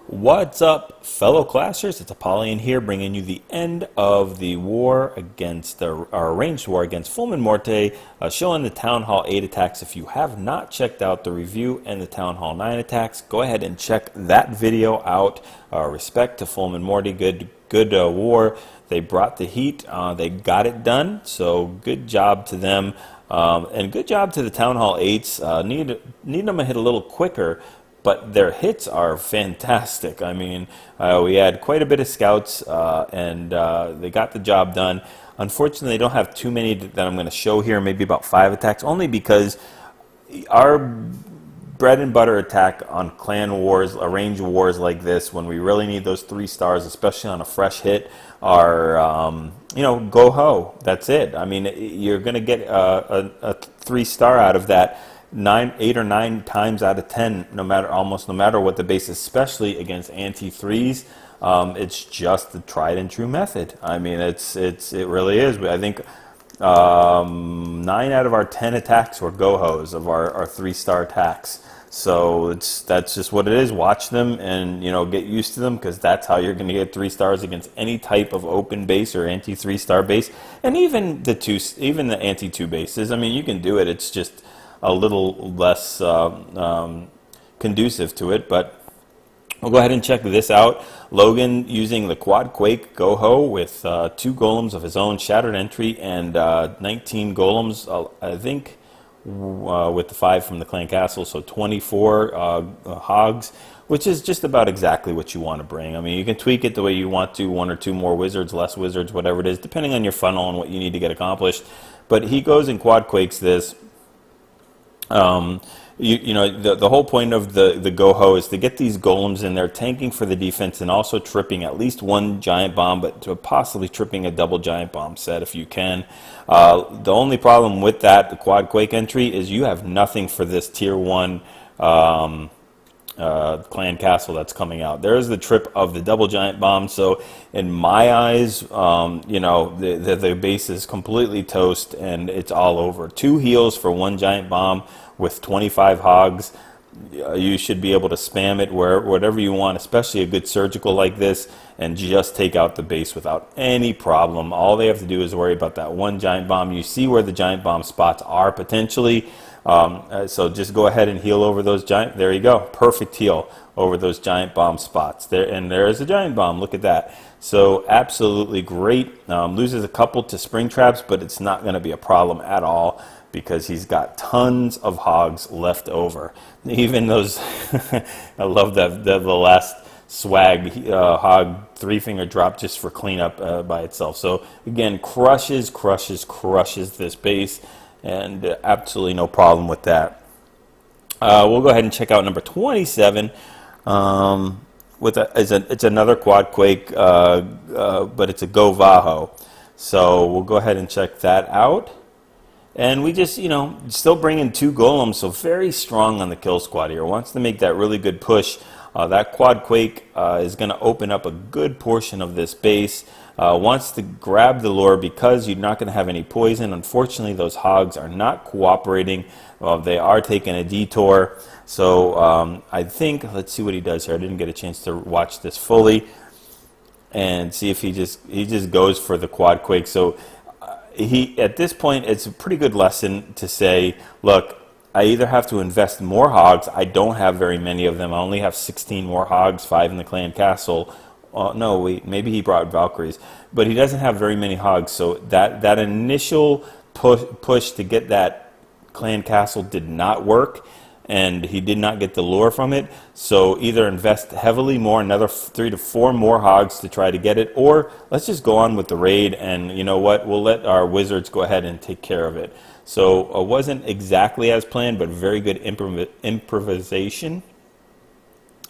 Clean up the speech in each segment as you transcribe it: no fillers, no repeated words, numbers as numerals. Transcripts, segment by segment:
What's up, fellow classers? It's Apollyon here, bringing you the end of the war against our arranged war against Fulmen Morte, showing the Town Hall 8 attacks. If you have not checked out the review and the Town Hall 9 attacks, go ahead and check that video out. Respect to Fulmen Morte, good war. They brought the heat. They got it done. So good job to them, and good job to the Town Hall 8s. Need them to hit a little quicker. But their hits are fantastic. I mean, we had quite a bit of scouts, and they got the job done. Unfortunately, they don't have too many that I'm going to show here, maybe about 5 attacks, only because our bread and butter attack on clan wars, arranged wars like this, when we really need those 3 stars, especially on a fresh hit, are, GoHo. That's it. I mean, you're going to get a 3-star out of that 8 or 9 times out of 10, almost no matter what the base, especially against anti-3s. It's just the tried and true method. I mean, it really is. I think 9 out of our 10 attacks were GoHos of our 3-star attacks. So that's just what it is. Watch them and get used to them, because that's how you're going to get 3 stars against any type of open base or anti-3-star base, and even the anti-2 bases. I mean, you can do it. It's just a little less conducive to it, but we'll go ahead and check this out. Logan using the Quad Quake GoHo with 2 golems of his own, shattered entry, and 19 golems, I think, with the 5 from the clan castle, so 24 hogs, which is just about exactly what you want to bring. I mean, you can tweak it the way you want to, 1 or 2 more wizards, less wizards, whatever it is, depending on your funnel and what you need to get accomplished. But he goes and Quad Quakes this. The whole point of the GoHo is to get these golems in there, tanking for the defense, and also tripping at least 1 giant bomb, but to possibly tripping a double giant bomb set if you can. The only problem with that, the Quad Quake entry, is you have nothing for this tier 1 clan castle that's coming out. There's the trip of the double giant bomb. So in my eyes, the base is completely toast and it's all over. 2 heals for 1 giant bomb with 25 hogs. You should be able to spam it whatever you want, especially a good surgical like this, and just take out the base without any problem. All they have to do is worry about that 1 giant bomb. You see where the giant bomb spots are potentially. So just go ahead and heal over those there you go, perfect heal over those giant bomb spots there, and there's a giant bomb. Look at that. So absolutely great. Loses a couple to spring traps, but it's not going to be a problem at all, because he's got tons of hogs left over. Even those I love the last swag hog 3-finger drop just for cleanup by itself. So again, crushes this base, and absolutely no problem with that. We'll go ahead and check out number 27. It's another Quad Quake, but it's a GoVaLo. So we'll go ahead and check that out. And we just, still bringing 2 golems, so very strong on the kill squad here. Wants to make that really good push. That Quad Quake is going to open up a good portion of this base. Wants to grab the lure because you're not going to have any poison. Unfortunately, those hogs are not cooperating. They are taking a detour. So I think, let's see what he does here. I didn't get a chance to watch this fully and see if he just goes for the Quad Quake. So at this point, it's a pretty good lesson to say, look, I either have to invest more hogs. I don't have very many of them. I only have 16 more hogs, 5 in the clan castle. No, wait, maybe he brought Valkyries, but he doesn't have very many hogs. So that initial push to get that clan castle did not work, and he did not get the lure from it. So either invest heavily more, another 3 to 4 more hogs to try to get it, or let's just go on with the raid, and you know what, we'll let our wizards go ahead and take care of it. So it wasn't exactly as planned, but very good improvisation.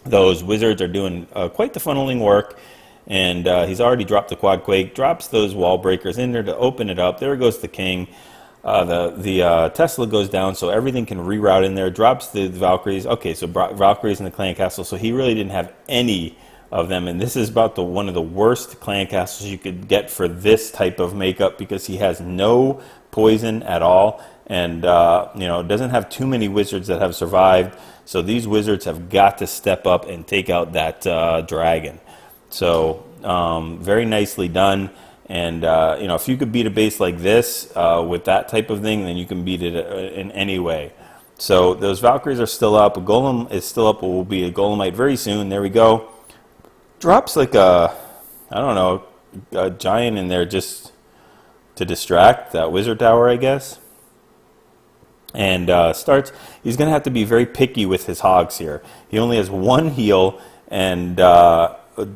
Those wizards are doing quite the funneling work, and he's already dropped the Quad Quake, drops those wall breakers in there to open it up. There goes the king. The Tesla goes down, so everything can reroute in there. Drops the Valkyries. Okay, so Valkyries in the clan castle. So he really didn't have any of them, and this is about one of the worst clan castles you could get for this type of makeup, because he has no poison at all, and doesn't have too many wizards that have survived. So these wizards have got to step up and take out that dragon. So very nicely done. And you know, if you could beat a base like this with that type of thing, then you can beat it in any way. So those Valkyries are still up. A Golem is still up. It will be a Golemite very soon. There we go. Drops like a, I don't know, a giant in there just to distract that wizard tower, I guess. And starts, he's going to have to be very picky with his hogs here. He only has one heal and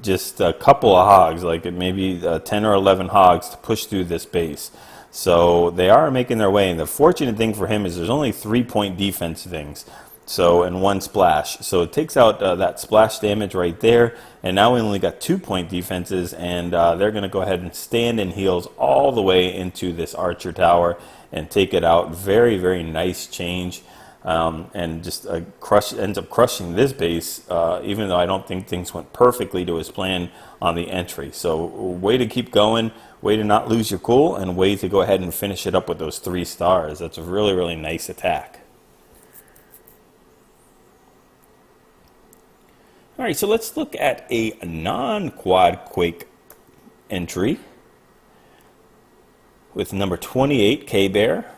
just a couple of hogs, like maybe 10 or 11 hogs to push through this base. So they are making their way. And the fortunate thing for him is there's only 3-point defense things. So, and one splash. So it takes out that splash damage right there. And now we only got 2-point defenses, and they're going to go ahead and stand in heals all the way into this archer tower and take it out. Very, very nice change. And just ends up crushing this base, even though I don't think things went perfectly to his plan on the entry. So way to keep going, way to not lose your cool, and way to go ahead and finish it up with those 3 stars. That's a really, really nice attack. All right, so let's look at a non-quad quake entry with number 28, K-Bear.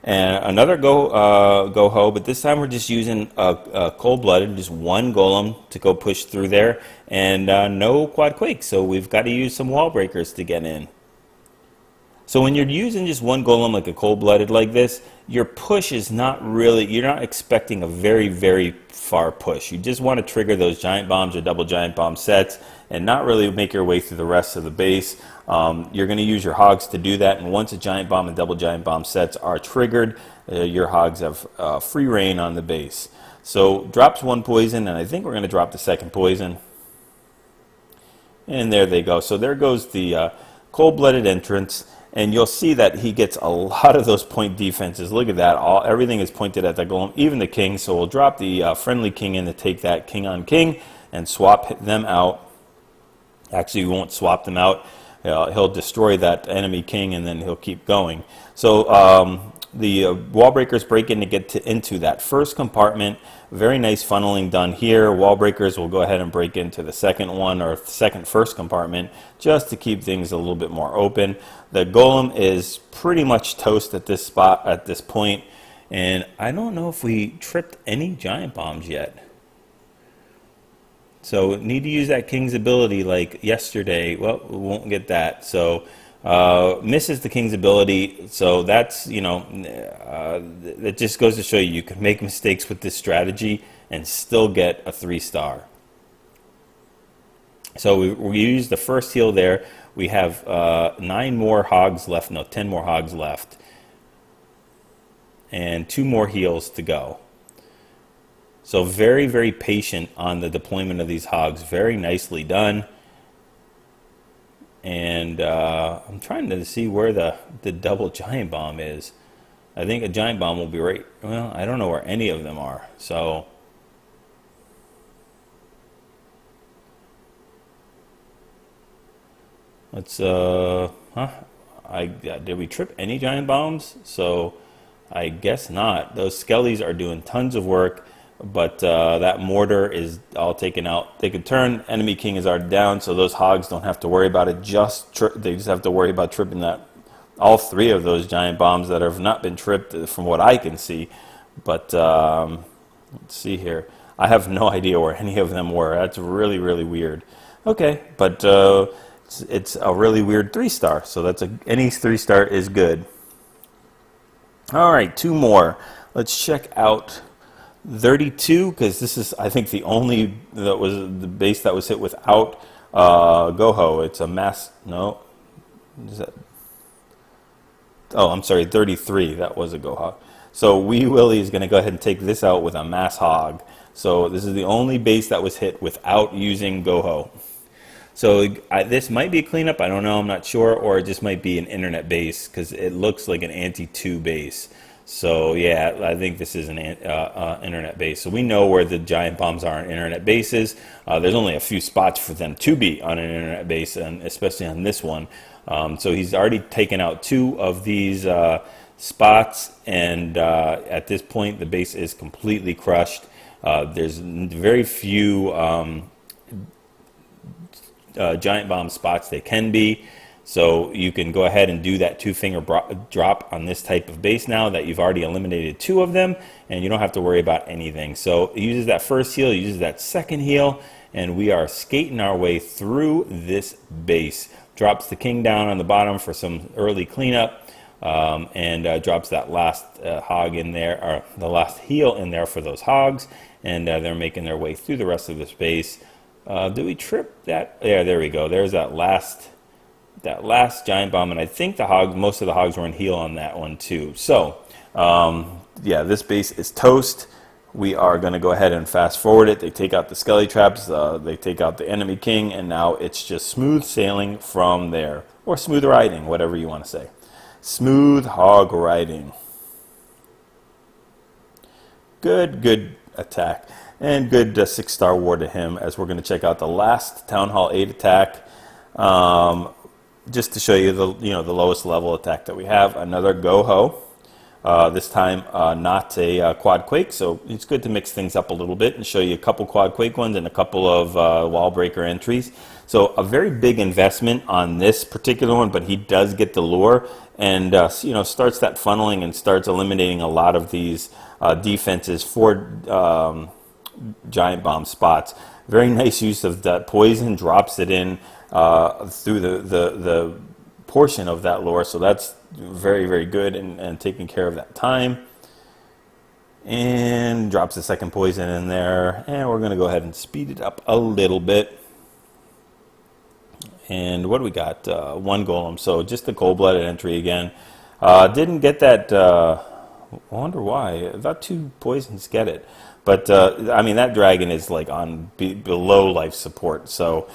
And another GoHo, but this time we're just using a cold-blooded, just one golem to go push through there, and no quad quake, so we've got to use some wall breakers to get in. So when you're using just one golem like a cold-blooded like this, your push is not really, you're not expecting a very, very far push. You just want to trigger those giant bombs or double giant bomb sets and not really make your way through the rest of the base. You're going to use your hogs to do that, and once a giant bomb and double giant bomb sets are triggered, your hogs have free reign on the base. So drops 1 poison, and I think we're going to drop the 2nd poison. And there they go. So there goes the cold-blooded entrance. And you'll see that he gets a lot of those point defenses. Look at that. Everything is pointed at the golem, even the king. So we'll drop the friendly king in to take that king on king and swap them out. Actually, we won't swap them out. He'll destroy that enemy king, and then he'll keep going. So the wall breakers break in to get into that first compartment. Very nice funneling done here. Wall breakers will go ahead and break into the second one, or first compartment, just to keep things a little bit more open. The golem is pretty much toast at this spot, at this point, and I don't know if we tripped any giant bombs yet. So need to use that king's ability like yesterday. Well, we won't get that. So misses the king's ability. So that's, you know, that just goes to show you can make mistakes with this strategy and still get a 3-star. So we used the first heal there. We have 9 more hogs left. No, 10 more hogs left. And 2 more heals to go. So very, very patient on the deployment of these hogs. Very nicely done. And I'm trying to see where the double giant bomb is. I think a giant bomb will be right. Well, I don't know where any of them are. So let's did we trip any giant bombs? So I guess not. Those skellies are doing tons of work. But that mortar is all taken out. They could turn. Enemy king is already down, so those hogs don't have to worry about it. They just have to worry about tripping that. All 3 of those giant bombs that have not been tripped, from what I can see. But let's see here. I have no idea where any of them were. That's really, really weird. Okay, but it's a really weird 3-star. So that's any 3-star is good. All right, 2 more. Let's check out 32, because this is, I think, the only that was the base that was hit without GoHo. It's a mass. No, is that? Oh, I'm sorry, 33. That was a GoHo. So Wee Willie is going to go ahead and take this out with a mass hog. So this is the only base that was hit without using GoHo. So this might be a cleanup. I don't know. I'm not sure, or it just might be an internet base because it looks like an anti-2 base. So yeah, I think this is an internet base. So we know where the giant bombs are on internet bases. There's only a few spots for them to be on an internet base, and especially on this one. So he's already taken out 2 of these spots, and at this point the base is completely crushed. There's very few giant bomb spots they can be, so you can go ahead and do that two-finger drop on this type of base now that you've already eliminated 2 of them, and you don't have to worry about anything. So it uses that first heal, uses that second heal, and we are skating our way through this base. Drops the king down on the bottom for some early cleanup, and drops that last hog in there, or the last heal in there for those hogs, and they're making their way through the rest of this base. Did we trip that? Yeah, there we go. There's that last giant bomb, and I think most of the hogs were in heal on that one too. So yeah, this base is toast. We are going to go ahead and fast forward it. They take out the skelly traps, they take out the enemy king, and now it's just smooth sailing from there, or smooth riding, whatever you want to say. Smooth hog riding. Good attack, and good 6-star war to him, as we're going to check out the last Town Hall 8 attack, just to show you the lowest level attack that we have. Another GoHo, this time not a quad quake, so it's good to mix things up a little bit and show you a couple quad quake ones and a couple of wall breaker entries. So a very big investment on this particular one, but he does get the lure, and starts that funneling and starts eliminating a lot of these defenses for giant bomb spots. Very nice use of that poison, drops it in through the portion of that lure, so that's very good and taking care of that time. And drops the second poison in there, and we're going to go ahead and speed it up a little bit. And what do we got? 1 golem, so just the cold-blooded entry again. Didn't get that. I wonder why. I thought 2 poisons get it. But, I mean, that dragon is like on below life support. So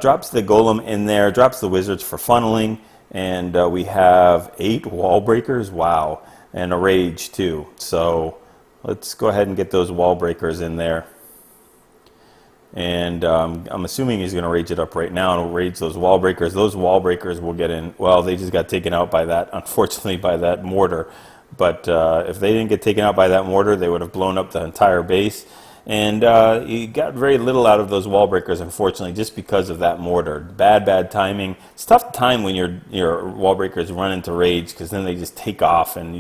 drops the golem in there, drops the wizards for funneling, and we have 8 wall breakers. Wow. And a rage too. So let's go ahead and get those wall breakers in there. And I'm assuming he's going to rage it up right now and rage those wall breakers. Those wall breakers will get in. Well, they just got taken out by that, unfortunately, by that mortar. But if they didn't get taken out by that mortar, they would have blown up the entire base. And you got very little out of those wall breakers, unfortunately, just because of that mortar. Bad timing. It's tough to time when your wall breakers run into rage, because then they just take off and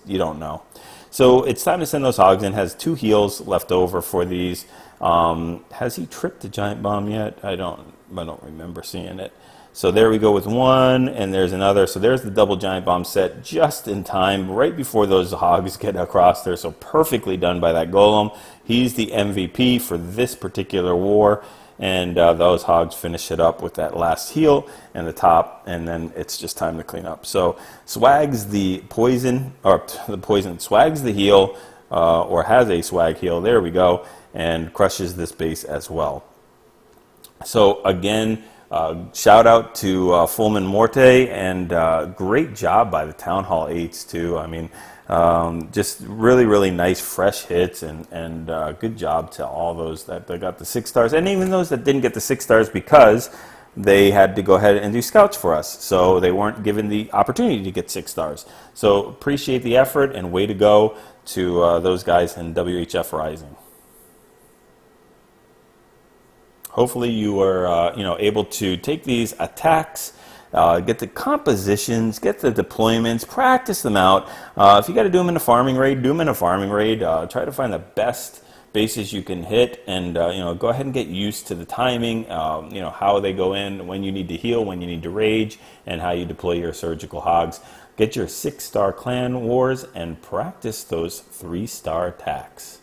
you don't know. So it's time to send those hogs in. Has 2 heals left over for these. Has he tripped the giant bomb yet? I don't remember seeing it. So there we go with 1, and there's another. So there's the double giant bomb set just in time, right before those hogs get across there. So perfectly done by that golem. He's the MVP for this particular war, and those hogs finish it up with that last heal and the top, and then it's just time to clean up. So swags the poison, swags the heal, or has a swag heal. There we go, and crushes this base as well. So again, shout out to Fulmen Morte, and great job by the Town Hall 8s too. I mean, just really nice fresh hits, and good job to all those that got the 6 stars, and even those that didn't get the 6 stars because they had to go ahead and do scouts for us, so they weren't given the opportunity to get 6 stars. So appreciate the effort, and way to go to those guys in WHF Rising. Hopefully you were able to take these attacks, get the compositions, get the deployments, practice them out. If you got to do them in a farming raid, do them in a farming raid. Try to find the best bases you can hit, and go ahead and get used to the timing, how they go in, when you need to heal, when you need to rage, and how you deploy your surgical hogs. Get your 6-star clan wars and practice those 3-star attacks.